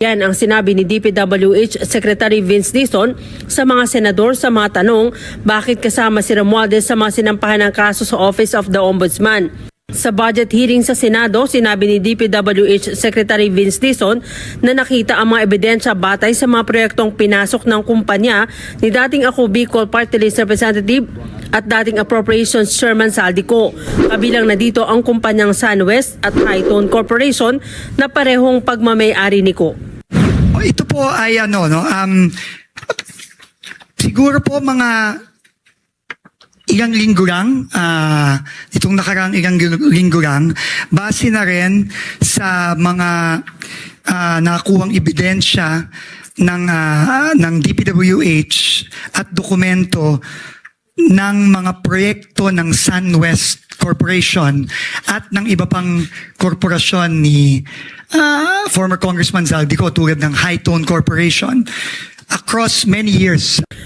Yan ang sinabi ni DPWH Secretary Vince Dizon sa mga senador sa mga tanong bakit kasama si Romualdez sa mga sinampahan ng kaso sa Office of the Ombudsman. Sa budget hearing sa Senado, sinabi ni DPWH Secretary Vince Dizon na nakita ang mga ebidensya batay sa mga proyektong pinasok ng kumpanya ni dating Ako Bicol Party List Representative at dating Appropriations Chairman Saldico. Kabilang na dito ang kumpanyang SunWest at Hightone Corporation na parehong pagmamay-ari ni Ko. Ito po ay siguro po mga ilang linggo lang, itong nakarang ilang linggo lang, base na rin sa mga nakakuhang ebidensya ng DPWH at dokumento ng mga proyekto ng SunWest Corporation at ng iba pang korporasyon ni former Congressman Zaldico tulad ng Hightone Corporation across many years.